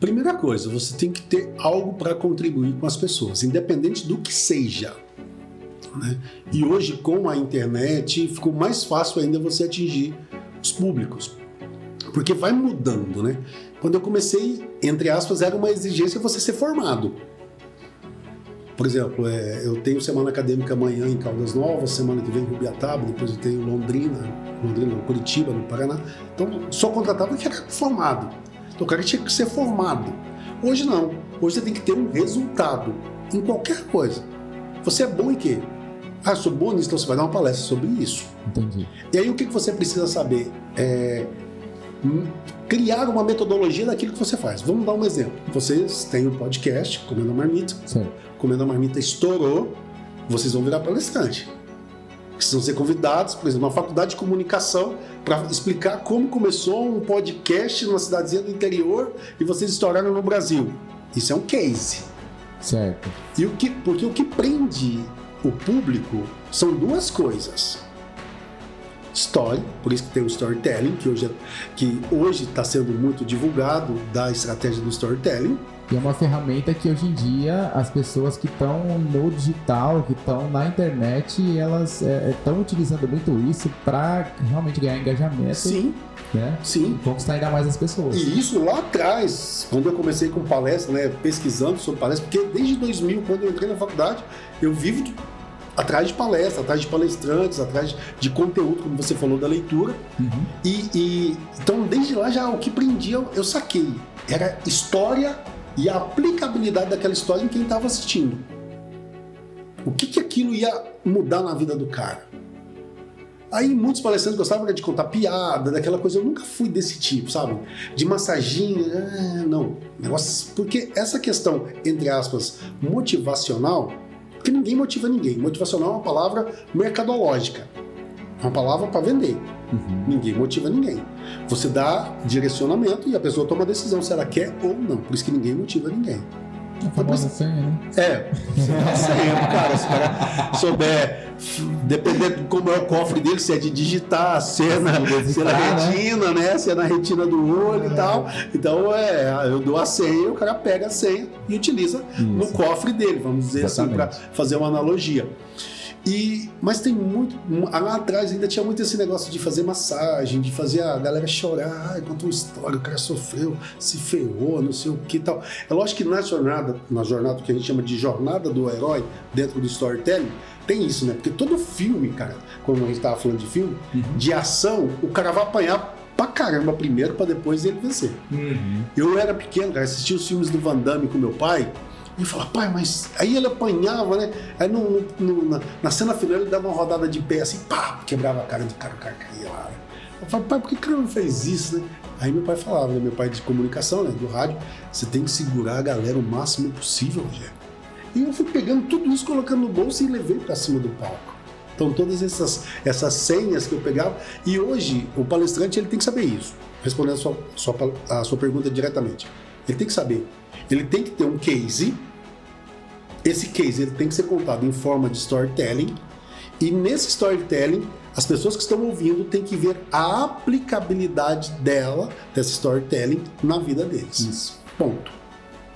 Primeira coisa, você tem que ter algo para contribuir com as pessoas, independente do que seja. Né? E hoje, com a internet, ficou mais fácil ainda você atingir os públicos. Porque vai mudando, né? Quando eu comecei, entre aspas, era uma exigência você ser formado. Por exemplo, eu tenho semana acadêmica amanhã em Caldas Novas, semana que vem em Rubiataba, depois eu tenho Londrina, Curitiba, no Paraná. Então, só contratava porque era formado. Então, o cara tinha que ser formado. Hoje não. Hoje você tem que ter um resultado em qualquer coisa. Você é bom em quê? Eu sou bom nisso, então você vai dar uma palestra sobre isso. Entendi. E aí, o que você precisa saber? Criar uma metodologia daquilo que você faz. Vamos dar um exemplo. Vocês têm um podcast, Comendo a Marmita. Sim. Comendo a Marmita estourou, vocês vão virar palestrante. Precisam ser convidados, por exemplo, uma faculdade de comunicação para explicar como começou um podcast numa cidadezinha do interior e vocês estouraram no Brasil. Isso é um case. Certo. Porque o que prende o público são duas coisas. Story, por isso que tem o storytelling, que hoje está sendo muito divulgado da estratégia do storytelling. E é uma ferramenta que hoje em dia as pessoas que estão no digital, que estão na internet, elas estão utilizando muito isso para realmente ganhar engajamento. Sim. Né? Sim. E conquistar ainda mais as pessoas. E isso lá atrás, quando eu comecei com palestra, né, pesquisando sobre palestra, porque desde 2000, quando eu entrei na faculdade, eu vivo atrás de palestra, atrás de palestrantes, atrás de conteúdo, como você falou, da leitura. Uhum. Então, desde lá, já o que prendia, eu saquei. Era história e a aplicabilidade daquela história em quem estava assistindo. O que aquilo ia mudar na vida do cara? Aí muitos palestrantes gostavam de contar piada, daquela coisa. Eu nunca fui desse tipo, sabe? De massaginha, não. Negócio, porque essa questão, entre aspas, motivacional, porque ninguém motiva ninguém. Motivacional é uma palavra mercadológica. É uma palavra para vender. Uhum. Ninguém motiva ninguém. Você dá direcionamento e a pessoa toma a decisão se ela quer ou não. Por isso que ninguém motiva ninguém. A famosa senha, né? A senha, cara. Se o cara souber, dependendo de como é o cofre dele, se é de digitar, se é na retina, né? Se é na retina do olho e tal. Então, eu dou a senha, o cara pega a senha e utiliza no cofre dele, vamos dizer assim, para fazer uma analogia. Mas tem muito. Lá atrás ainda tinha muito esse negócio de fazer massagem, de fazer a galera chorar, conta uma história, o cara sofreu, se ferrou, não sei o que e tal. É lógico que na jornada que a gente chama de jornada do herói, dentro do storytelling, tem isso, né? Porque todo filme, cara, como a gente tava falando de filme, de ação, o cara vai apanhar pra caramba primeiro, pra depois ele vencer. Eu era pequeno, cara, assistia os filmes do Van Damme com meu pai. E eu falava, pai, mas... Aí ele apanhava, né? Aí na cena final ele dava uma rodada de pé assim, pá, quebrava a cara do cara, o cara caía lá. Eu falava, pai, por que o cara não fez isso, né? Aí meu pai falava, né? Meu pai de comunicação, né? Do rádio, você tem que segurar a galera o máximo possível, Rogério. E eu fui pegando tudo isso, colocando no bolso e levei pra cima do palco. Então todas essas senhas que eu pegava. E hoje, o palestrante, ele tem que saber isso. Respondendo a sua pergunta diretamente. Ele tem que saber. Ele tem que ter um case. Esse case ele tem que ser contado em forma de storytelling. E nesse storytelling, as pessoas que estão ouvindo têm que ver a aplicabilidade dessa storytelling, na vida deles. Isso. Ponto.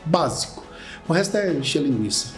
Básico. O resto é encher linguiça.